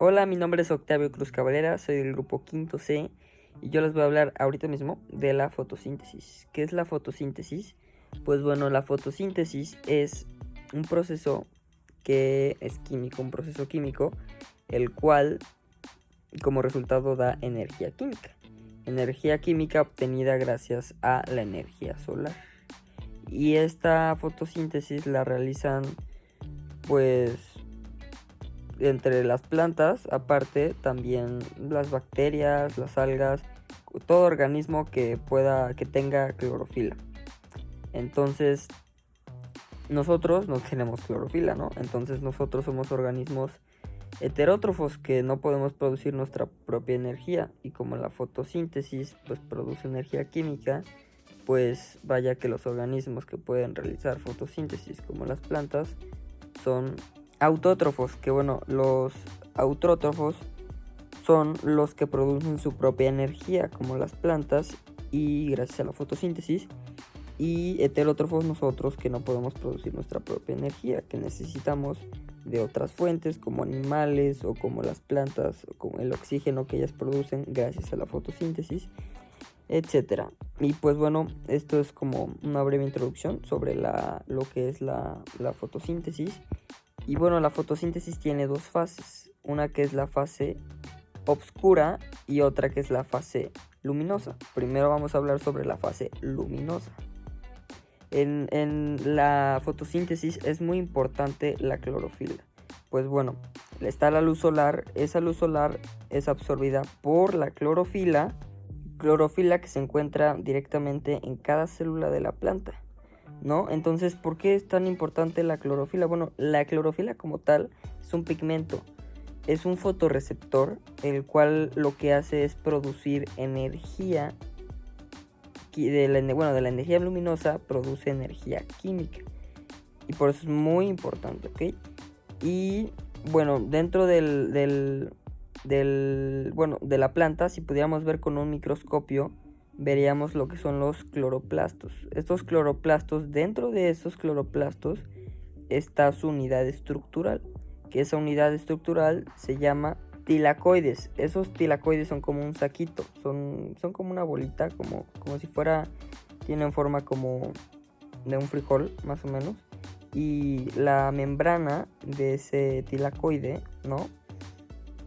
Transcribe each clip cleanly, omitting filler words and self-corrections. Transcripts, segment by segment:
Hola, mi nombre es Octavio Cruz Cabrera, soy del grupo Quinto C y yo les voy a hablar ahorita mismo de la fotosíntesis. ¿Qué es la fotosíntesis? Pues bueno, la fotosíntesis es un proceso que es químico, un proceso químico, el cual como resultado da energía química. Energía química obtenida gracias a la energía solar. Y esta fotosíntesis la realizan pues entre las plantas, aparte también las bacterias, las algas, todo organismo que tenga clorofila. Entonces, nosotros no tenemos clorofila, ¿no? Entonces nosotros somos organismos heterótrofos que no podemos producir nuestra propia energía, y como la fotosíntesis pues produce energía química, pues vaya que los organismos que pueden realizar fotosíntesis como las plantas son autótrofos, que bueno, los autótrofos son los que producen su propia energía como las plantas y gracias a la fotosíntesis, y heterótrofos nosotros que no podemos producir nuestra propia energía, que necesitamos de otras fuentes como animales o como las plantas o como el oxígeno que ellas producen gracias a la fotosíntesis, etcétera. Y pues bueno, esto es como una breve introducción sobre lo que es la fotosíntesis. Y bueno, la fotosíntesis tiene dos fases, una que es la fase obscura y otra que es la fase luminosa. Primero vamos a hablar sobre la fase luminosa. En la fotosíntesis es muy importante la clorofila. Pues bueno, está la luz solar, esa luz solar es absorbida por la clorofila que se encuentra directamente en cada célula de la planta, ¿no? Entonces, ¿por qué es tan importante la clorofila? Bueno, la clorofila como tal es un pigmento, es un fotorreceptor, el cual lo que hace es producir energía de la energía luminosa produce energía química, y por eso es muy importante, ¿ok? Y bueno, dentro de la planta, si pudiéramos ver con un microscopio, veríamos lo que son los cloroplastos. Estos cloroplastos, dentro de esos cloroplastos está su unidad estructural, que esa unidad estructural se llama tilacoides. Esos tilacoides son como un saquito, son como una bolita, como si fuera, tienen forma como de un frijol, más o menos. Y la membrana de ese tilacoide, ¿no?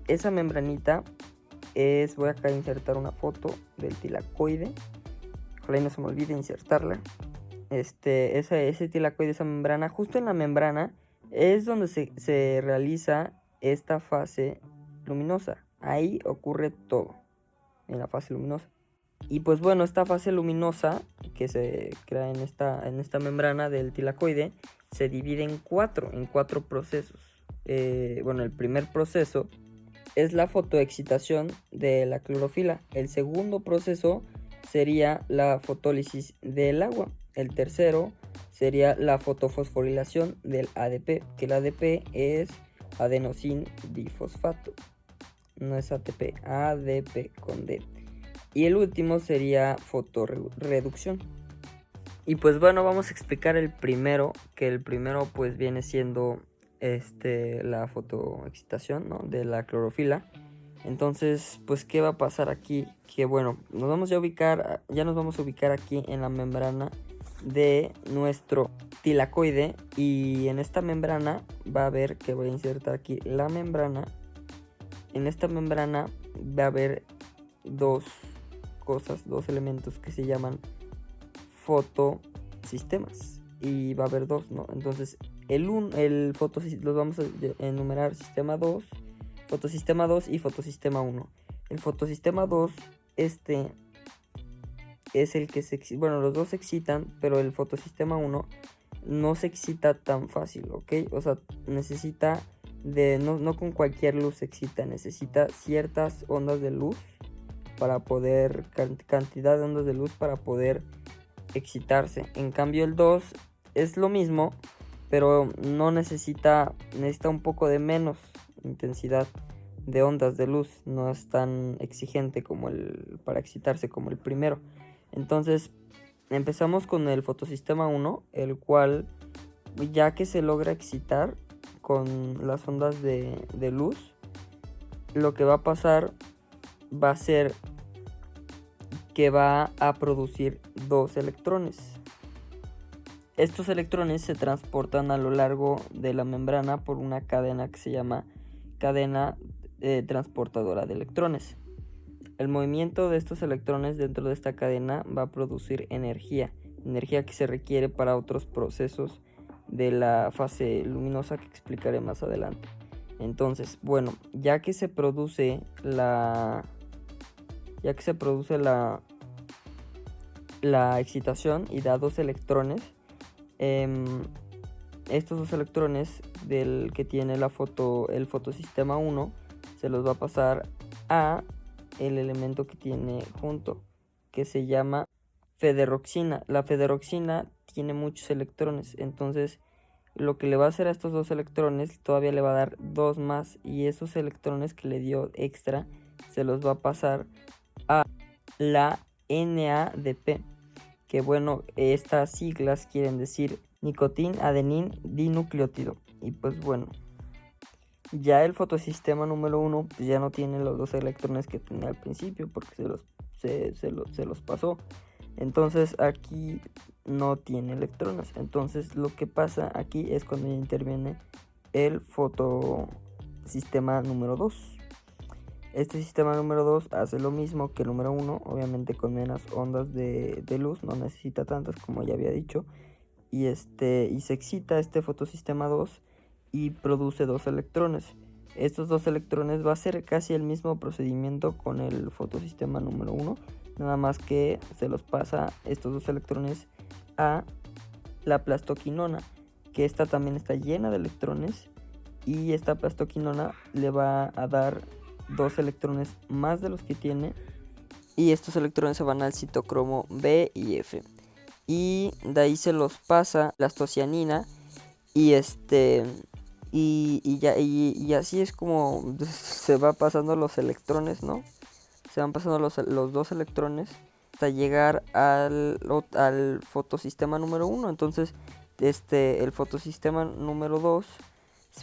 Esa membranita voy acá a insertar una foto del tilacoide. Ojalá y no se me olvide insertarla. Ese tilacoide, esa membrana, justo en la membrana es donde se realiza esta fase luminosa. Ahí ocurre todo, en la fase luminosa. Y pues bueno, esta fase luminosa que se crea en esta membrana del tilacoide se divide en cuatro procesos. Bueno, el primer proceso es la fotoexcitación de la clorofila. El segundo proceso sería la fotólisis del agua. El tercero sería la fotofosforilación del ADP, que el ADP es adenosín difosfato. No es ATP, ADP con D. Y el último sería fotorreducción. Y pues bueno, vamos a explicar el primero, que el primero pues viene siendo la fotoexcitación, ¿no?, de la clorofila. Entonces, pues ¿qué va a pasar aquí? Que bueno, ya nos vamos a ubicar aquí en la membrana de nuestro tilacoide, y en esta membrana va a haber, que voy a insertar aquí la membrana. En esta membrana va a haber dos elementos que se llaman fotosistemas, y va a haber dos, ¿no? Entonces los vamos a enumerar: fotosistema 2 y fotosistema 1. El fotosistema 2, es el que los dos se excitan, pero el fotosistema 1 no se excita tan fácil, ¿ok? O sea, necesita no con cualquier luz se excita, necesita ciertas ondas de luz para poder, cantidad de ondas de luz para poder excitarse. En cambio el 2 es lo mismo, pero no necesita un poco de menos intensidad de ondas de luz, no es tan exigente para excitarse como el primero. Entonces empezamos con el fotosistema 1, el cual, ya que se logra excitar con las ondas de luz, lo que va a pasar va a ser que va a producir 2 electrones. Estos electrones se transportan a lo largo de la membrana por una cadena que se llama cadena transportadora de electrones. El movimiento de estos electrones dentro de esta cadena va a producir energía que se requiere para otros procesos de la fase luminosa que explicaré más adelante. Entonces, bueno, ya que se produce la excitación y da 2 electrones, estos 2 electrones del que tiene el fotosistema 1 se los va a pasar a el elemento que tiene junto, que se llama federoxina. La federoxina tiene muchos electrones, entonces lo que le va a hacer a estos 2 electrones todavía le va a dar 2 más, y esos electrones que le dio extra se los va a pasar a la NADP, que bueno, estas siglas quieren decir nicotín adenín dinucleótido. Y pues bueno, ya el fotosistema número 1 pues ya no tiene los 2 electrones que tenía al principio, porque se los pasó. Entonces aquí no tiene electrones. Entonces lo que pasa aquí es cuando ya interviene el fotosistema número 2. Este sistema número 2 hace lo mismo que el número 1, obviamente con menos ondas de luz, no necesita tantas como ya había dicho. Y se excita este fotosistema 2 y produce 2 electrones. Estos 2 electrones va a ser casi el mismo procedimiento con el fotosistema número 1, nada más que se los pasa estos 2 electrones a la plastoquinona, que esta también está llena de electrones, y esta plastoquinona le va a dar 2 electrones más de los que tiene, y estos electrones se van al citocromo B y F, y de ahí se los pasa la astocianina, y y así es como se va pasando los electrones, ¿no? Se van pasando los 2 electrones hasta llegar al fotosistema número 1. Entonces, el fotosistema número 2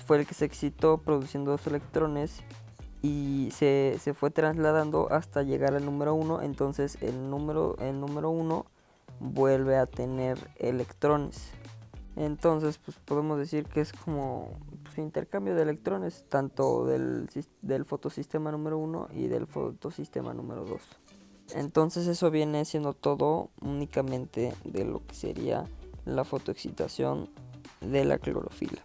fue el que se excitó produciendo 2 electrones y se fue trasladando hasta llegar al número 1. Entonces, el número 1 vuelve a tener electrones. Entonces, pues podemos decir que es como intercambio de electrones, tanto del fotosistema número 1 y del fotosistema número 2. Entonces eso viene siendo todo únicamente de lo que sería la fotoexcitación de la clorofila.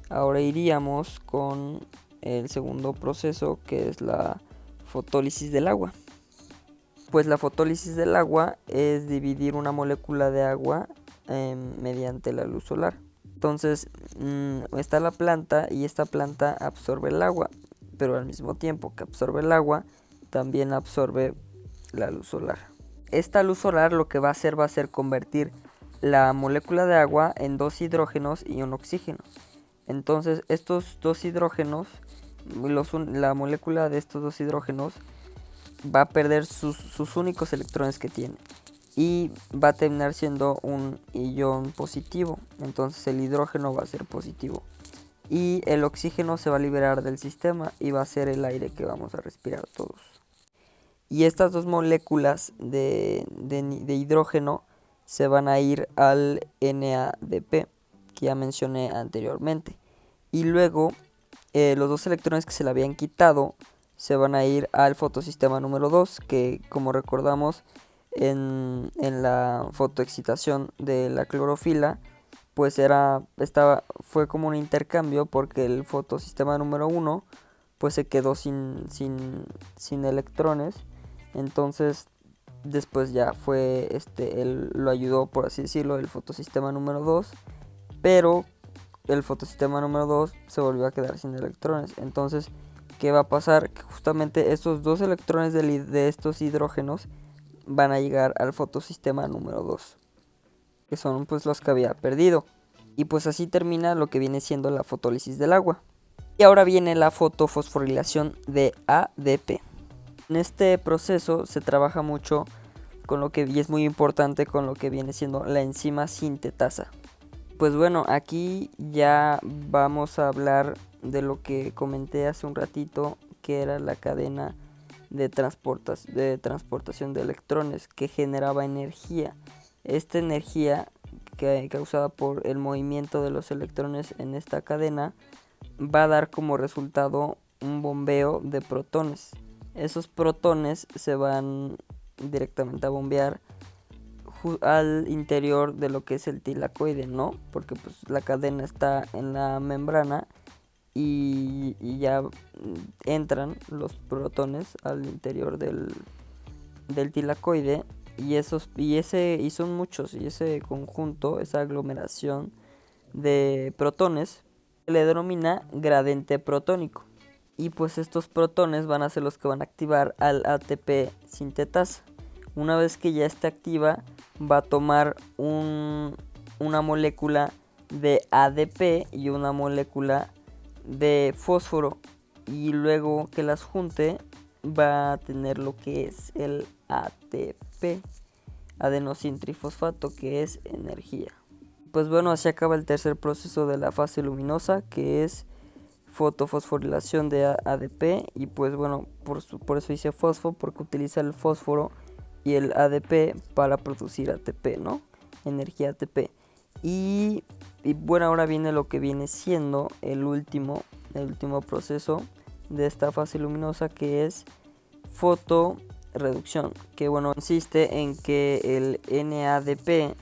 Ahora iríamos con el segundo proceso, que es la fotólisis del agua. Pues la fotólisis del agua es dividir una molécula de agua mediante la luz solar. Entonces está la planta, y esta planta absorbe el agua, pero al mismo tiempo que absorbe el agua también absorbe la luz solar. Esta luz solar lo que va a hacer convertir la molécula de agua en 2 hidrógenos y un oxígeno. Entonces estos 2 hidrógenos, la molécula de estos 2 hidrógenos va a perder sus únicos electrones que tiene, y va a terminar siendo un ion positivo. Entonces el hidrógeno va a ser positivo y el oxígeno se va a liberar del sistema y va a ser el aire que vamos a respirar todos. Y estas 2 moléculas de hidrógeno se van a ir al NADP, que ya mencioné anteriormente, y luego los 2 electrones que se le habían quitado se van a ir al fotosistema número 2, que como recordamos en la fotoexcitación de la clorofila, pues fue como un intercambio, porque el fotosistema número 1 pues se quedó sin electrones. Entonces después ya fue él lo ayudó, por así decirlo, el fotosistema número 2, pero el fotosistema número 2 se volvió a quedar sin electrones. Entonces, ¿qué va a pasar? Que justamente estos 2 electrones de estos hidrógenos van a llegar al fotosistema número 2, que son pues los que había perdido. Y pues así termina lo que viene siendo la fotólisis del agua. Y ahora viene la fotofosforilación de ADP. En este proceso se trabaja mucho y es muy importante con lo que viene siendo la enzima sintetasa. Pues bueno, aquí ya vamos a hablar de lo que comenté hace un ratito, que era la cadena de transportación de electrones, que generaba energía. Esta energía causada por el movimiento de los electrones en esta cadena va a dar como resultado un bombeo de protones. Esos protones se van directamente a bombear al interior de lo que es el tilacoide, ¿no? Porque pues la cadena está en la membrana y ya entran los protones al interior del tilacoide, y son muchos, y ese conjunto, esa aglomeración de protones se le denomina gradiente protónico. Y pues estos protones van a ser los que van a activar al ATP sintetasa. Una vez que ya esté activa, va a tomar una molécula de ADP y una molécula de fósforo, y luego que las junte va a tener lo que es el ATP, adenosintrifosfato, que es energía. Pues bueno, así acaba el tercer proceso de la fase luminosa, que es fotofosforilación de ADP. Y pues bueno, por eso dice fosfo, porque utiliza el fósforo y el ADP para producir ATP, ¿no? Energía ATP. Y bueno, ahora viene lo que viene siendo el último proceso de esta fase luminosa, que es fotoreducción, que bueno, consiste en que el NADP,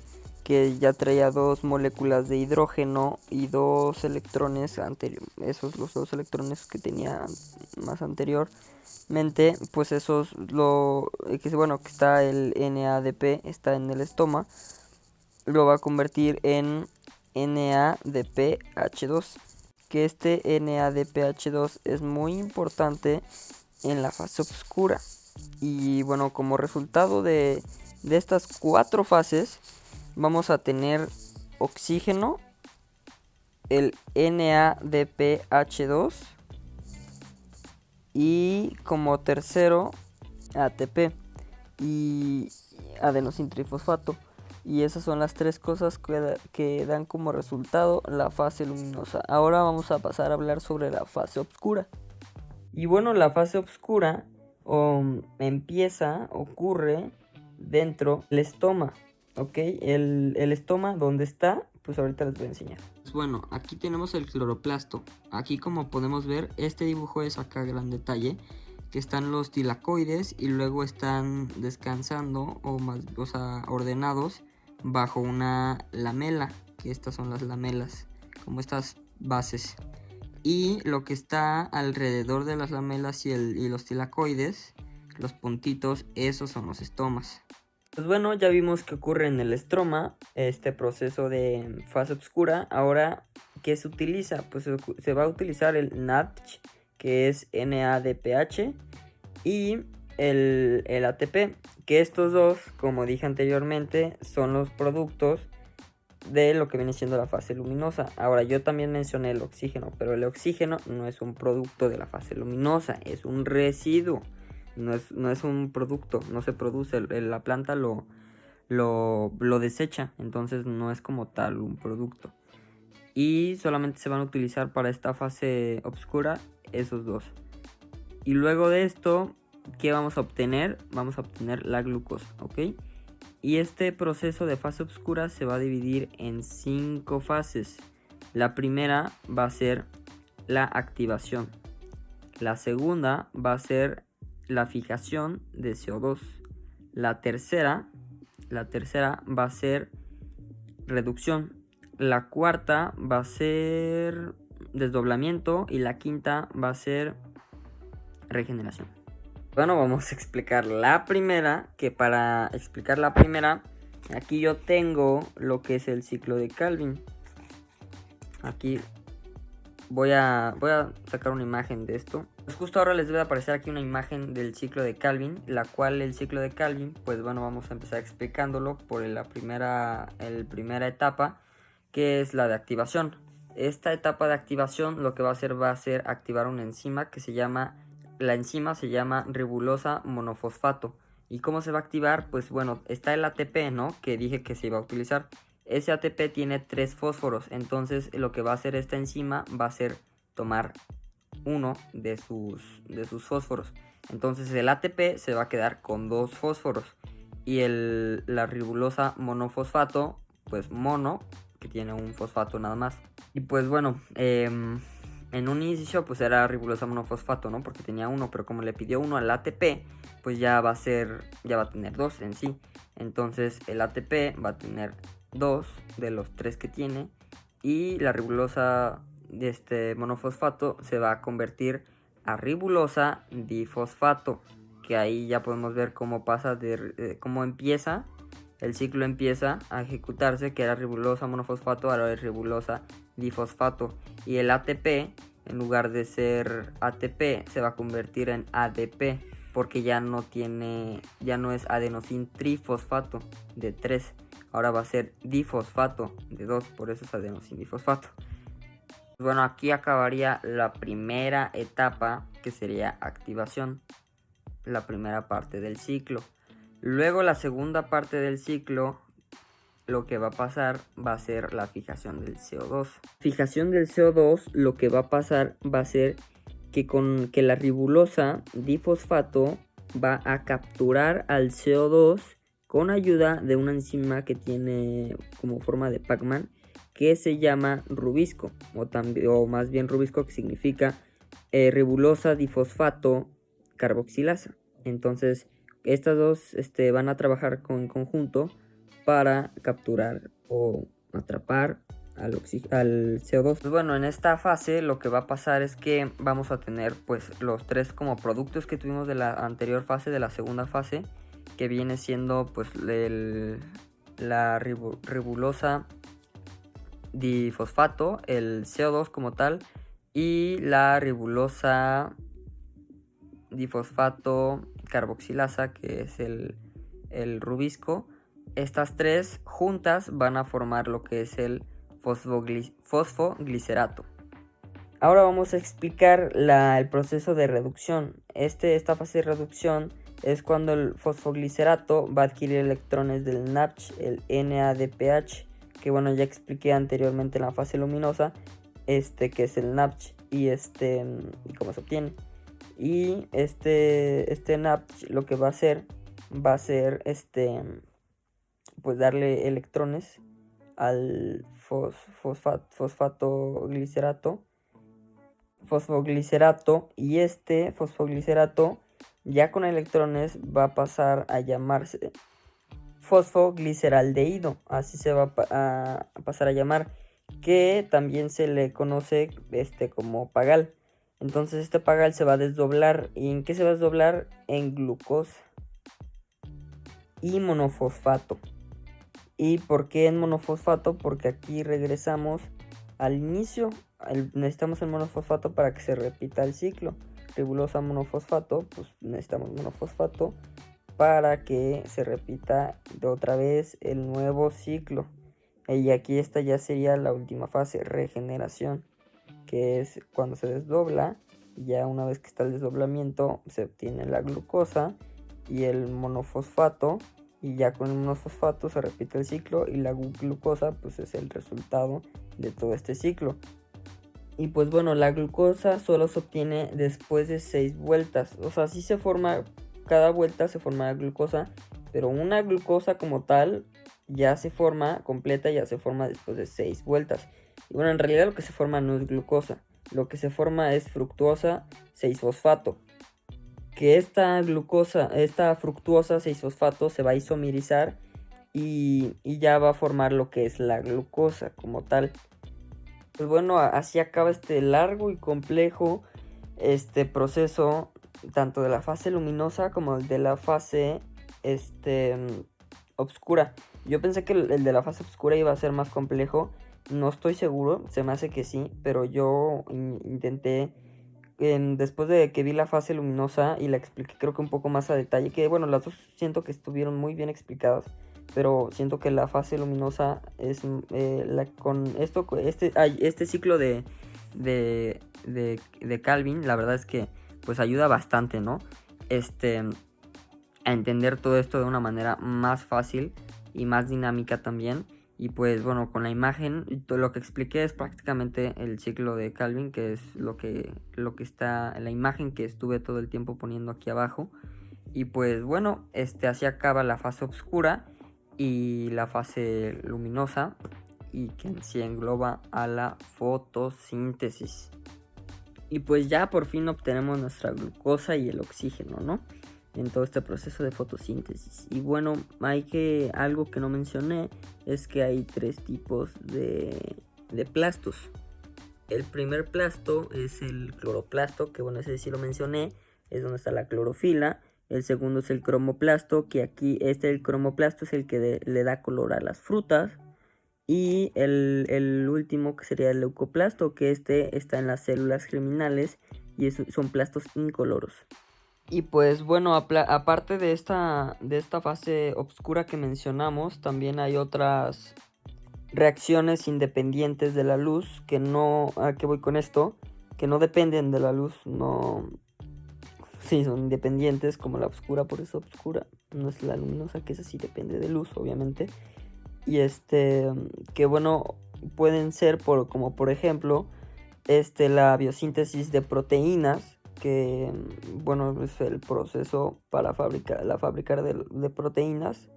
que ya traía dos moléculas de hidrógeno y dos electrones esos los dos electrones que tenía más anteriormente, pues que está el NADP, está en el estoma, lo va a convertir en NADPH2, que este NADPH2 es muy importante en la fase oscura. Y bueno, como resultado de estas 4 fases, vamos a tener oxígeno, el NADPH2 y como tercero ATP y adenosintrifosfato. Y esas son las 3 cosas que dan como resultado la fase luminosa. Ahora vamos a pasar a hablar sobre la fase oscura. Y bueno, la fase oscura ocurre dentro del estoma, ¿ok? El estoma, ¿dónde está? Pues ahorita les voy a enseñar. Pues bueno, aquí tenemos el cloroplasto. Aquí, como podemos ver, este dibujo es acá a gran detalle, que están los tilacoides y luego están descansando ordenados bajo una lamela, que estas son las lamelas, como estas bases. Y lo que está alrededor de las lamelas y los tilacoides, los puntitos, esos son los estomas. Pues bueno, ya vimos que ocurre en el estroma este proceso de fase oscura. Ahora, ¿qué se utiliza? Pues se va a utilizar el NADH, que es NADPH, y el ATP, que estos dos, como dije anteriormente, son los productos de lo que viene siendo la fase luminosa. Ahora, yo también mencioné el oxígeno, pero el oxígeno no es un producto de la fase luminosa, es un residuo, no es un producto, no se produce, la planta lo desecha, entonces no es como tal un producto. Y solamente se van a utilizar para esta fase oscura esos dos. Y luego de esto, ¿qué vamos a obtener? Vamos a obtener la glucosa, ¿ok? Y este proceso de fase oscura se va a dividir en 5 fases. La primera va a ser la activación. La segunda va a ser la fijación de CO2. La tercera va a ser reducción. La cuarta va a ser desdoblamiento y la quinta va a ser regeneración. Bueno, vamos a explicar la primera, que para explicar la primera, aquí yo tengo lo que es el ciclo de Calvin. Aquí voy a sacar una imagen de esto. Pues justo ahora les debe aparecer aquí una imagen del ciclo de Calvin, la cual el ciclo de Calvin, pues bueno, vamos a empezar explicándolo por la primera etapa, que es la de activación. Esta etapa de activación lo que va a hacer activar una enzima que se llama... La enzima se llama ribosa monofosfato. ¿Y cómo se va a activar? Pues bueno, está el ATP, ¿no? Que dije que se iba a utilizar. Ese ATP tiene 3 fósforos. Entonces lo que va a hacer esta enzima va a ser tomar uno de sus fósforos. Entonces el ATP se va a quedar con 2 fósforos. Y la ribolosa monofosfato, pues mono, que tiene un fosfato nada más. Y pues bueno, en un inicio pues era ribolosa monofosfato, ¿no? Porque tenía uno, pero como le pidió uno al ATP, pues ya va a tener 2 en sí. Entonces el ATP va a tener 2 de los 3 que tiene. Y la ribolosa de este monofosfato se va a convertir a ribolosa difosfato, que ahí ya podemos ver cómo pasa cómo empieza. El ciclo empieza a ejecutarse, que era ribolosa monofosfato, ahora es ribolosa difosfato. Y el ATP, en lugar de ser ATP, se va a convertir en ADP, porque ya no es adenosín trifosfato de 3. Ahora va a ser difosfato de 2, por eso es adenosín difosfato. Bueno, aquí acabaría la primera etapa, que sería activación, la primera parte del ciclo. Luego la segunda parte del ciclo, lo que va a pasar va a ser la fijación del CO2. Fijación del CO2, lo que va a pasar va a ser que la ribolosa difosfato va a capturar al CO2 con ayuda de una enzima que tiene como forma de Pac-Man, que se llama rubisco, o más bien rubisco, que significa ribolosa difosfato carboxilasa. Entonces estas dos van a trabajar en conjunto para capturar o atrapar al CO2. Pues bueno, en esta fase lo que va a pasar es que vamos a tener pues los 3 como productos que tuvimos de la anterior fase, de la segunda fase, que viene siendo pues la ribolosa difosfato, el CO2 como tal, y la ribolosa difosfato carboxilasa, que es el rubisco. Estas 3 juntas van a formar lo que es el fosfoglicerato. Ahora vamos a explicar el proceso de reducción. Esta fase de reducción es cuando el fosfoglicerato va a adquirir electrones del NADPH, el NADPH, que bueno, ya expliqué anteriormente en la fase luminosa, que es el NADPH y cómo se obtiene. Y este NADPH lo que va a hacer pues darle electrones al fosfoglicerato, y este fosfoglicerato ya con electrones va a pasar a llamarse fosfogliceraldehído, así se va a pasar a llamar, que también se le conoce como pagal. Entonces este pagal se va a desdoblar. ¿Y en qué se va a desdoblar? En glucosa y monofosfato. ¿Y por qué en monofosfato? Porque aquí regresamos al inicio. Necesitamos el monofosfato para que se repita el ciclo. Ribolosa monofosfato, pues necesitamos monofosfato para que se repita de otra vez el nuevo ciclo. Y aquí esta ya sería la última fase, regeneración, que es cuando se desdobla. Ya una vez que está el desdoblamiento se obtiene la glucosa y el monofosfato, y ya con el monofosfato se repite el ciclo, y la glucosa pues es el resultado de todo este ciclo. Y pues bueno, la glucosa solo se obtiene después de 6 vueltas. O sea, sí se forma, cada vuelta se forma la glucosa, pero una glucosa como tal ya se forma completa, ya se forma después de 6 vueltas. Y bueno, en realidad lo que se forma no es glucosa, lo que se forma es fructuosa 6-fosfato. Que esta fructuosa 6-fosfato se va a isomerizar y ya va a formar lo que es la glucosa como tal. Pues bueno, así acaba este largo y complejo proceso, tanto de la fase luminosa como el de la fase oscura. Yo pensé que el de la fase oscura iba a ser más complejo, no estoy seguro, se me hace que sí, pero yo intenté, después de que vi la fase luminosa y la expliqué creo que un poco más a detalle, que bueno, las dos siento que estuvieron muy bien explicadas, pero siento que la fase luminosa es con este ciclo de Calvin, la verdad es que pues ayuda bastante, ¿no? A entender todo esto de una manera más fácil y más dinámica también. Y pues bueno, con la imagen, lo que expliqué es prácticamente el ciclo de Kelvin, que es lo que está, la imagen que estuve todo el tiempo poniendo aquí abajo. Y pues bueno, así acaba la fase oscura y la fase luminosa, y que en sí engloba a la fotosíntesis. Y pues ya por fin obtenemos nuestra glucosa y el oxígeno, ¿no? En todo este proceso de fotosíntesis. Y bueno, algo que no mencioné es que hay 3 tipos de plastos. El primer plasto es el cloroplasto, que bueno, ese sí lo mencioné, es donde está la clorofila. El segundo es el cromoplasto, que aquí el cromoplasto es el que le da color a las frutas. Y el último, que sería el leucoplasto, que está en las células germinales y son plastos incoloros. Y pues bueno, aparte de esta fase oscura que mencionamos, también hay otras reacciones independientes de la luz, que no, ¿a qué voy con esto? Que no dependen de la luz, no, sí, son independientes, como la oscura, por eso oscura, no es la luminosa, que esa sí depende de luz, obviamente. Y que bueno, pueden ser como por ejemplo, la biosíntesis de proteínas, que bueno, es el proceso para fabricar de proteínas,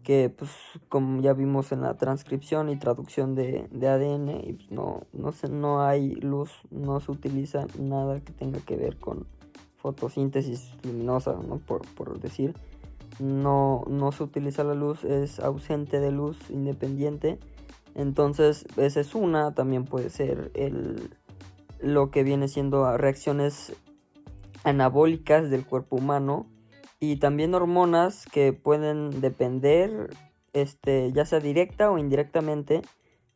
que pues como ya vimos en la transcripción y traducción de ADN, y pues, no hay luz, no se utiliza nada que tenga que ver con fotosíntesis luminosa, ¿no? Por decir, no se utiliza la luz, es ausente de luz, independiente. Entonces esa es una. También puede ser lo que viene siendo reacciones anabólicas del cuerpo humano, y también hormonas que pueden depender, ya sea directa o indirectamente,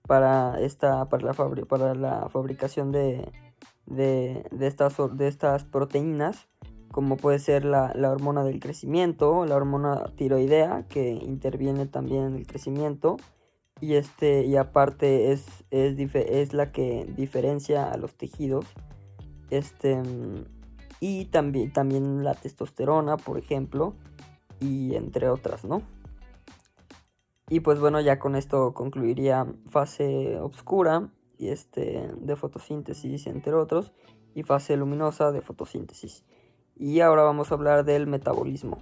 para la fabricación de estas proteínas, como puede ser la hormona del crecimiento, la hormona tiroidea, que interviene también en el crecimiento, y aparte es la que diferencia a los tejidos, y también la testosterona, por ejemplo, y entre otras, ¿no? Y pues bueno, ya con esto concluiría fase oscura y de fotosíntesis, entre otros, y fase luminosa de fotosíntesis. Y ahora vamos a hablar del metabolismo.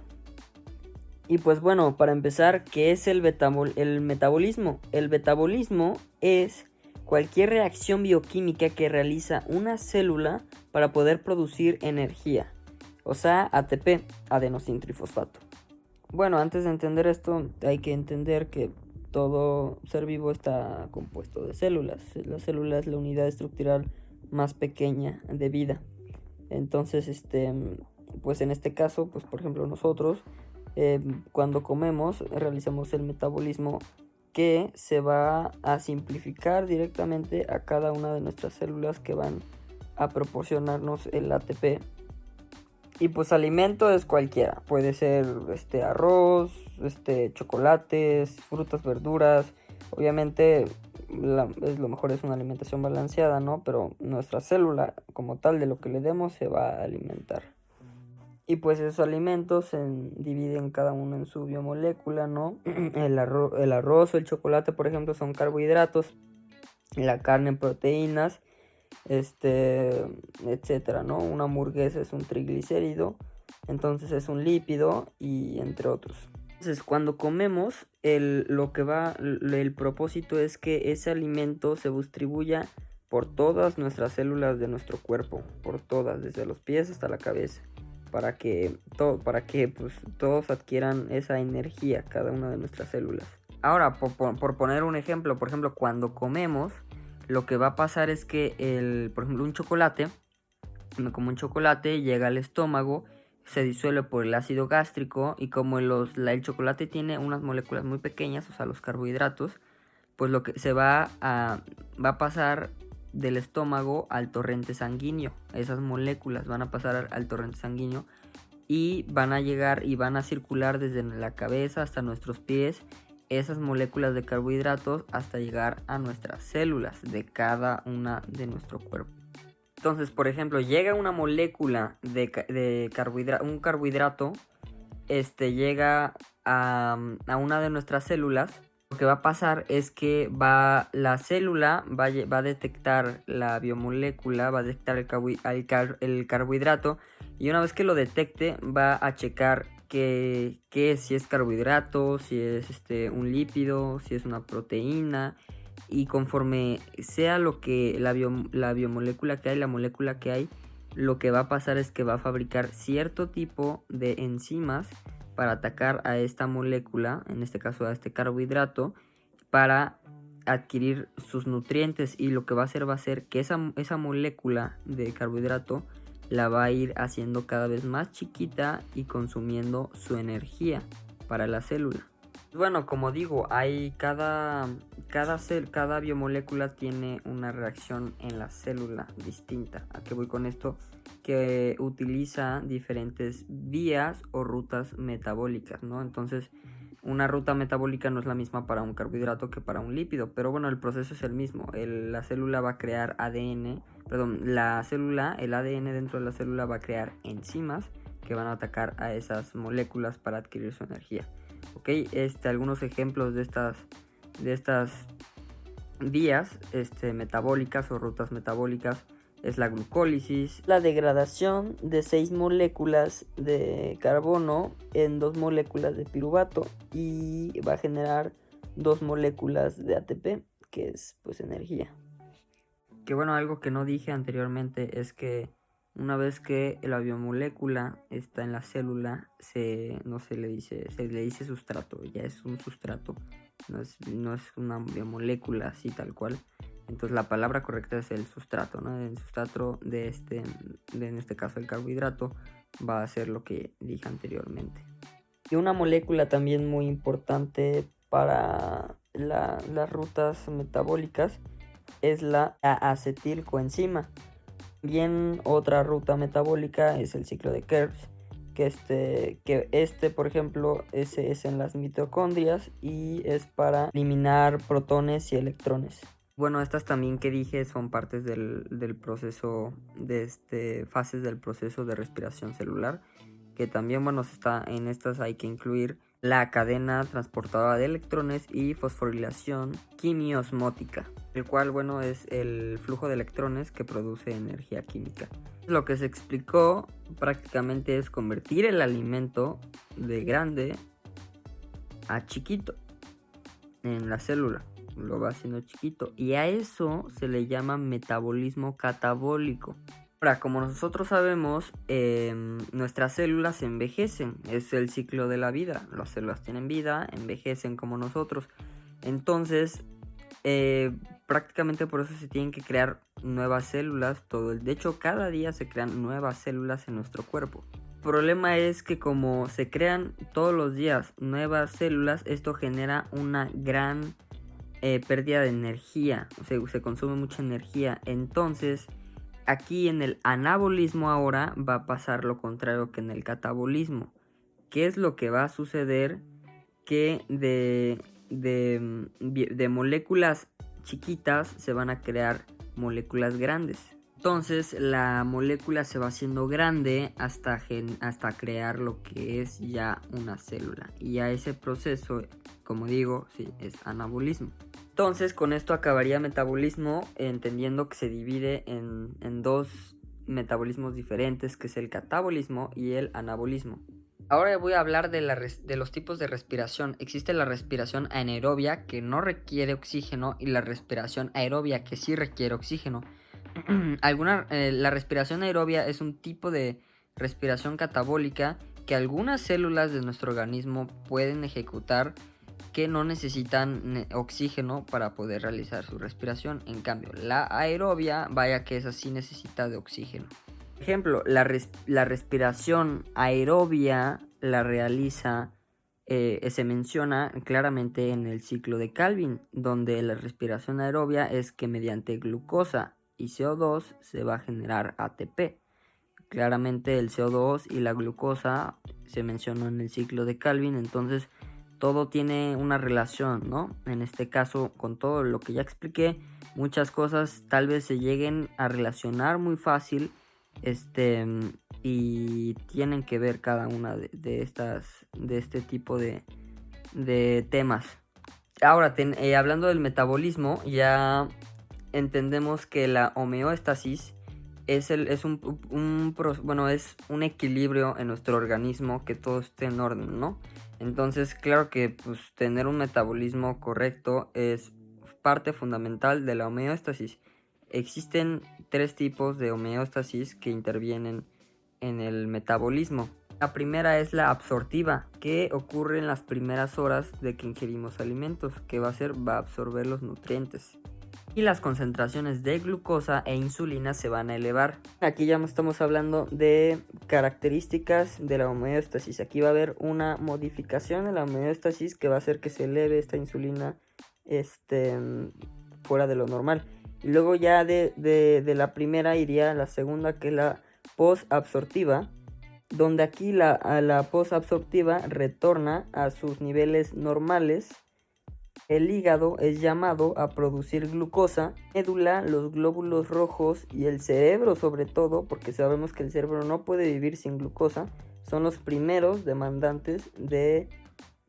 Y pues bueno, para empezar, ¿qué es el metabolismo? El metabolismo es cualquier reacción bioquímica que realiza una célula para poder producir energía, o sea, ATP, adenosintrifosfato. Bueno, antes de entender esto, hay que entender que todo ser vivo está compuesto de células. La célula es la unidad estructural más pequeña de vida. Entonces, pues en este caso, pues por ejemplo nosotros, cuando comemos, realizamos el metabolismo, que se va a simplificar directamente a cada una de nuestras células, que van a proporcionarnos el ATP. Y pues alimento es cualquiera, puede ser arroz, chocolates, frutas, verduras. Obviamente lo mejor es una alimentación balanceada, ¿no? Pero nuestra célula como tal, de lo que le demos, se va a alimentar. Y pues esos alimentos se dividen cada uno en su biomolécula, ¿no? El arroz o el chocolate, por ejemplo, son carbohidratos, la carne, proteínas, etcétera, ¿no? Una hamburguesa es un triglicérido, entonces es un lípido, y entre otros. Entonces, cuando comemos, el propósito es que ese alimento se distribuya por todas nuestras células de nuestro cuerpo, por todas, desde los pies hasta la cabeza, para que pues, todos adquieran esa energía, cada una de nuestras células. Ahora, por poner un ejemplo, por ejemplo, cuando comemos, lo que va a pasar es que, por ejemplo, me como un chocolate, llega al estómago, se disuelve por el ácido gástrico, y como el chocolate tiene unas moléculas muy pequeñas, o sea, los carbohidratos, pues lo que se va a pasar del estómago al torrente sanguíneo. Esas moléculas van a pasar al torrente sanguíneo y van a llegar y van a circular desde la cabeza hasta nuestros pies, esas moléculas de carbohidratos, hasta llegar a nuestras células de cada una de nuestro cuerpo. Entonces, por ejemplo, llega una molécula de un carbohidrato, llega a una de nuestras células, Lo que va a pasar es que la célula va a detectar la biomolécula, va a detectar el carbohidrato, y una vez que lo detecte va a checar si es carbohidrato, si es un lípido, si es una proteína, y conforme sea lo que la biomolécula que hay, la molécula que hay, lo que va a pasar es que va a fabricar cierto tipo de enzimas para atacar a esta molécula, en este caso a este carbohidrato, para adquirir sus nutrientes, y lo que va a hacer que esa molécula de carbohidrato la va a ir haciendo cada vez más chiquita y consumiendo su energía para la célula. Bueno, como digo, hay cada biomolécula tiene una reacción en la célula distinta. ¿A qué voy con esto? Que utiliza diferentes vías o rutas metabólicas, ¿no? Entonces, una ruta metabólica no es la misma para un carbohidrato que para un lípido, pero bueno, el proceso es el mismo. La célula va a crear ADN, perdón, el ADN dentro de la célula va a crear enzimas que van a atacar a esas moléculas para adquirir su energía. Ok, algunos ejemplos de estas vías metabólicas o rutas metabólicas es la glucólisis, la degradación de 6 moléculas de carbono en 2 moléculas de piruvato, y va a generar 2 moléculas de ATP, que es pues energía. Que bueno, algo que no dije anteriormente es que una vez que la biomolécula está en la célula, se le dice sustrato, ya es un sustrato, no es una biomolécula así tal cual. Entonces la palabra correcta es el sustrato, ¿no? El sustrato en este caso el carbohidrato, va a ser lo que dije anteriormente. Y una molécula también muy importante para las rutas metabólicas es la acetilcoenzima. Bien, otra ruta metabólica es el ciclo de Krebs, que por ejemplo, ese es en las mitocondrias y es para eliminar protones y electrones. Bueno, estas también que dije son partes del proceso, fases del proceso de respiración celular, que también, bueno, en estas hay que incluir la cadena transportadora de electrones y fosforilación quimiosmótica, el cual, bueno, es el flujo de electrones que produce energía química. Lo que se explicó prácticamente es convertir el alimento de grande a chiquito en la célula. Lo va haciendo chiquito, y a eso se le llama metabolismo catabólico. Ahora, como nosotros sabemos, nuestras células envejecen, es el ciclo de la vida. Las células tienen vida, envejecen como nosotros. Entonces, prácticamente por eso se tienen que crear nuevas células. De hecho, cada día se crean nuevas células en nuestro cuerpo. El problema es que como se crean todos los días nuevas células, esto genera una gran pérdida de energía. Se consume mucha energía. Entonces, aquí en el anabolismo ahora va a pasar lo contrario que en el catabolismo. ¿Qué es lo que va a suceder? Que de moléculas chiquitas se van a crear moléculas grandes. Entonces la molécula se va haciendo grande hasta crear lo que es ya una célula. Y a ese proceso, como digo, sí, es anabolismo. Entonces con esto acabaría metabolismo, entendiendo que se divide en dos metabolismos diferentes, que es el catabolismo y el anabolismo. Ahora voy a hablar de los tipos de respiración. Existe la respiración anaerobia, que no requiere oxígeno, y la respiración aerobia, que sí requiere oxígeno. La respiración aerobia es un tipo de respiración catabólica que algunas células de nuestro organismo pueden ejecutar, que no necesitan oxígeno para poder realizar su respiración. En cambio, la aerobia, vaya que esa sí necesita de oxígeno. Por ejemplo, la respiración aerobia la realiza, se menciona claramente en el ciclo de Calvin, donde la respiración aerobia es que mediante glucosa y CO2 se va a generar ATP. Claramente el CO2 y la glucosa se mencionó en el ciclo de Calvin, entonces todo tiene una relación, ¿no? En este caso, con todo lo que ya expliqué, muchas cosas tal vez se lleguen a relacionar muy fácil, y tienen que ver cada una de este tipo de temas. Ahora, hablando del metabolismo, ya entendemos que la homeostasis es un equilibrio en nuestro organismo, que todo esté en orden, ¿no? Entonces, claro que pues, tener un metabolismo correcto es parte fundamental de la homeostasis. Existen 3 tipos de homeostasis que intervienen en el metabolismo. La primera es la absortiva, que ocurre en las primeras horas de que ingerimos alimentos, que va a absorber los nutrientes. Y las concentraciones de glucosa e insulina se van a elevar. Aquí ya estamos hablando de características de la homeostasis. Aquí va a haber una modificación de la homeostasis que va a hacer que se eleve esta insulina fuera de lo normal. Y luego ya de la primera iría a la segunda, que es la posabsortiva, donde aquí la posabsortiva retorna a sus niveles normales. El hígado es llamado a producir glucosa, médula, los glóbulos rojos y el cerebro sobre todo, porque sabemos que el cerebro no puede vivir sin glucosa, son los primeros demandantes de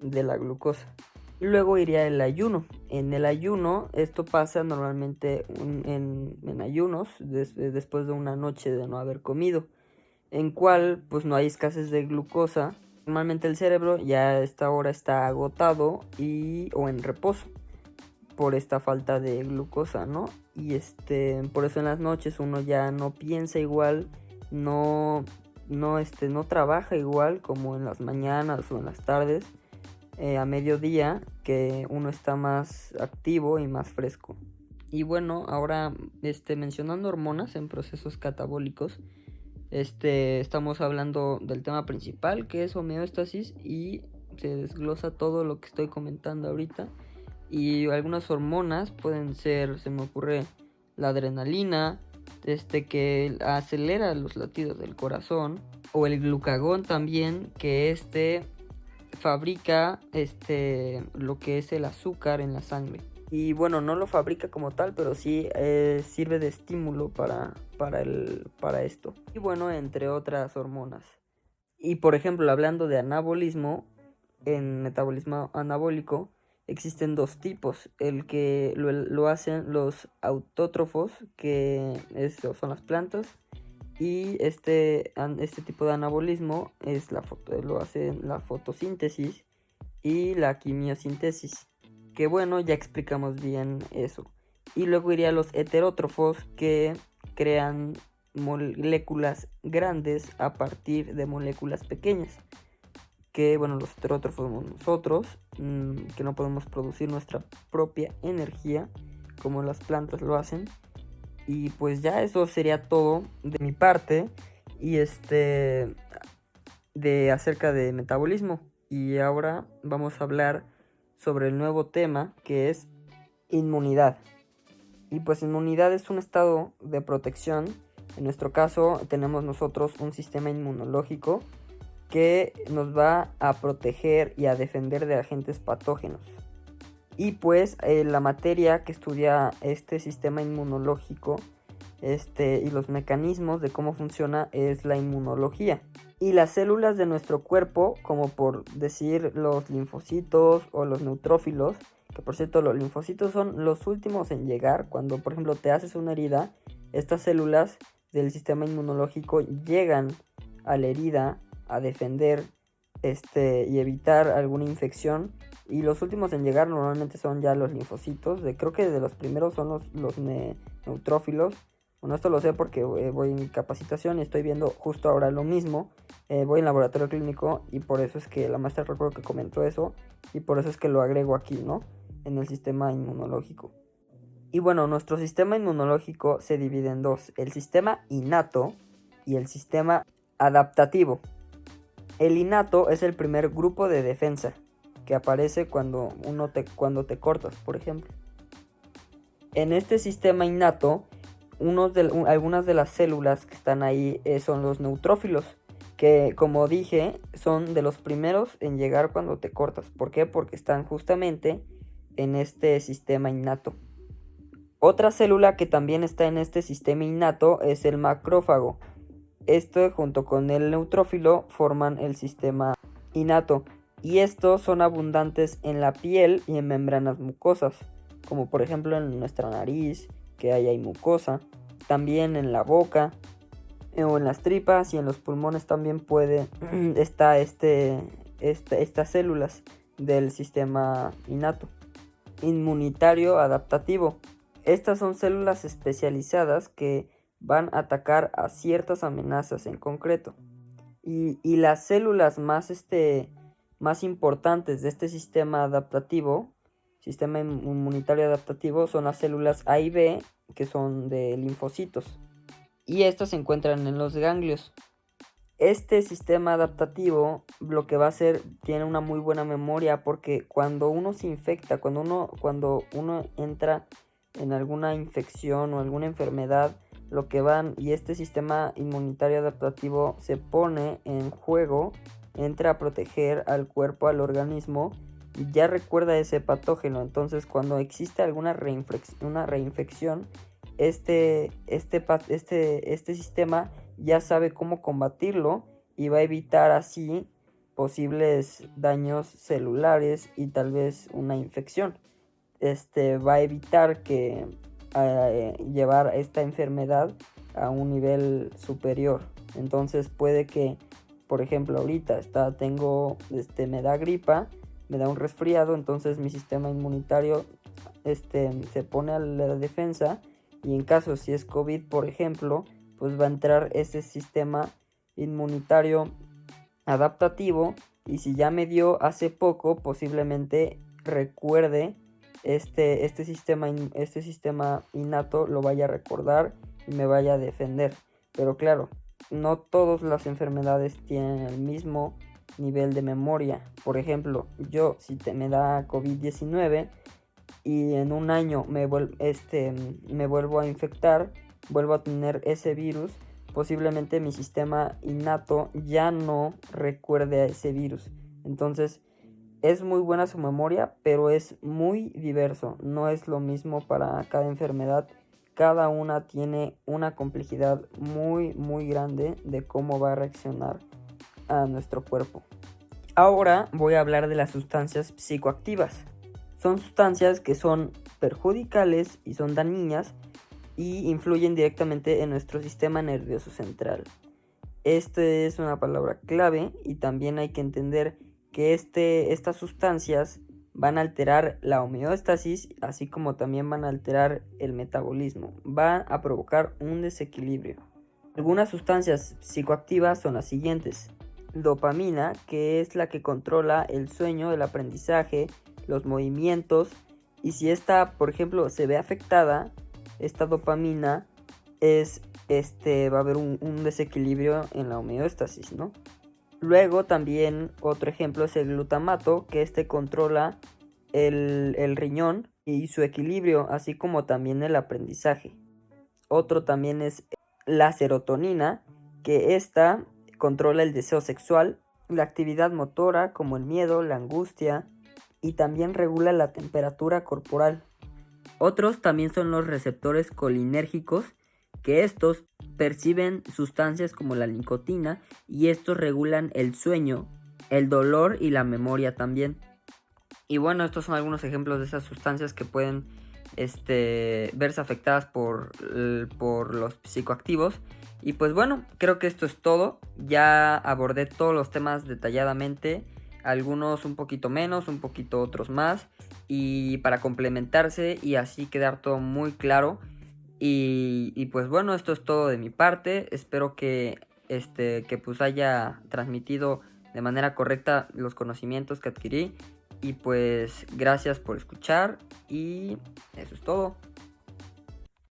la glucosa. Y luego iría el ayuno. En el ayuno, esto pasa normalmente en ayunos, después de una noche de no haber comido, en cual pues no hay escasez de glucosa. Normalmente el cerebro ya a esta hora está agotado o en reposo por esta falta de glucosa, ¿no? Y por eso en las noches uno ya no piensa igual, no trabaja igual como en las mañanas o en las tardes, a mediodía, que uno está más activo y más fresco. Y bueno, ahora mencionando hormonas en procesos catabólicos, estamos hablando del tema principal, que es homeostasis, y se desglosa todo lo que estoy comentando ahorita. Y algunas hormonas pueden ser, se me ocurre, la adrenalina, que acelera los latidos del corazón, o el glucagón también, que fabrica lo que es el azúcar en la sangre. Y bueno, no lo fabrica como tal, pero sí sirve de estímulo para esto. Y bueno, entre otras hormonas. Y por ejemplo, hablando de anabolismo, en metabolismo anabólico existen 2 tipos. El que lo hacen los autótrofos, que son las plantas. Y este tipo de anabolismo lo hacen la fotosíntesis y la quimiosíntesis. Que bueno, ya explicamos bien eso. Y luego iría los heterótrofos, que crean moléculas grandes a partir de moléculas pequeñas. Que bueno, los heterótrofos somos nosotros, que no podemos producir nuestra propia energía como las plantas lo hacen. Y pues ya eso sería todo de mi parte. Y de acerca de metabolismo. Y ahora vamos a hablar sobre el nuevo tema, que es inmunidad. Y pues inmunidad es un estado de protección. En nuestro caso tenemos nosotros un sistema inmunológico que nos va a proteger y a defender de agentes patógenos. Y pues la materia que estudia este sistema inmunológico y los mecanismos de cómo funciona es la inmunología. Y las células de nuestro cuerpo, como por decir los linfocitos o los neutrófilos, que por cierto los linfocitos son los últimos en llegar. Cuando por ejemplo te haces una herida, estas células del sistema inmunológico llegan a la herida a defender y evitar alguna infección. Y los últimos en llegar normalmente son ya los linfocitos. Creo que de los primeros son los neutrófilos. Bueno, esto lo sé porque voy en capacitación y estoy viendo justo ahora lo mismo. Voy en laboratorio clínico y por eso es que la maestra recuerdo que comentó eso. Y por eso es que lo agrego aquí, ¿no? En el sistema inmunológico. Y bueno, nuestro sistema inmunológico se divide en 2. El sistema innato y el sistema adaptativo. El innato es el primer grupo de defensa que aparece cuando te cortas, por ejemplo. En este sistema innato, algunas de las células que están ahí son los neutrófilos, que como dije son de los primeros en llegar cuando te cortas. ¿Por qué? Porque están justamente en este sistema innato. Otra célula que también está en este sistema innato es el macrófago. Esto junto con el neutrófilo forman el sistema innato. y estos son abundantes en la piel y en membranas mucosas, como por ejemplo en nuestra nariz, que ahí hay mucosa, también en la boca o en las tripas, y en los pulmones también está estas células del sistema innato inmunitario adaptativo. Estas son células especializadas que van a atacar a ciertas amenazas en concreto. Y las células más importantes de este sistema adaptativo, sistema inmunitario adaptativo, son las células A y B, que son de linfocitos. Y estas se encuentran en los ganglios. Este sistema adaptativo lo que va a hacer, tiene una muy buena memoria, porque cuando uno se infecta, cuando uno entra en alguna infección o alguna enfermedad, y este sistema inmunitario adaptativo se pone en juego, entra a proteger al cuerpo, al organismo, y ya recuerda ese patógeno. Entonces, cuando existe alguna reinfección, este sistema ya sabe cómo combatirlo y va a evitar así posibles daños celulares y tal vez una infección. Va a evitar que llevar esta enfermedad a un nivel superior. Entonces puede que, por ejemplo, ahorita me da gripa, me da un resfriado, entonces mi sistema inmunitario se pone a la defensa, y en caso si es COVID, por ejemplo, pues va a entrar ese sistema inmunitario adaptativo, y si ya me dio hace poco, posiblemente recuerde este sistema innato, lo vaya a recordar y me vaya a defender. Pero claro, no todas las enfermedades tienen el mismo nivel de memoria. Por ejemplo, si me da COVID-19 y en un año me vuelvo a infectar, vuelvo a tener ese virus, posiblemente mi sistema innato ya no recuerde a ese virus. Entonces, es muy buena su memoria, pero es muy diverso. No es lo mismo para cada enfermedad. Cada una tiene una complejidad muy, muy grande de cómo va a reaccionar a nuestro cuerpo. Ahora voy a hablar de las sustancias psicoactivas. Son sustancias que son perjudiciales y son dañinas y influyen directamente en nuestro sistema nervioso central. Esta es una palabra clave, y también hay que entender que estas sustancias van a alterar la homeostasis, así como también van a alterar el metabolismo. Van a provocar un desequilibrio. Algunas sustancias psicoactivas son las siguientes: dopamina, que es la que controla el sueño, el aprendizaje, los movimientos, y si esta, por ejemplo, se ve afectada, esta dopamina va a haber un desequilibrio en la homeostasis, ¿no? Luego también otro ejemplo es el glutamato, que controla el riñón y su equilibrio, así como también el aprendizaje. Otro también es la serotonina, que esta controla el deseo sexual, la actividad motora, como el miedo, la angustia, y también regula la temperatura corporal. Otros también son los receptores colinérgicos, que estos perciben sustancias como la nicotina, y estos regulan el sueño, el dolor y la memoria también. Y bueno, estos son algunos ejemplos de esas sustancias que pueden verse afectadas por los psicoactivos. Y pues bueno, creo que esto es todo. Ya abordé todos los temas detalladamente, algunos un poquito menos, un poquito otros más, y para complementarse y así quedar todo muy claro. Y pues bueno, esto es todo de mi parte. Espero que pues haya transmitido de manera correcta los conocimientos que adquirí. Y pues gracias por escuchar, y eso es todo.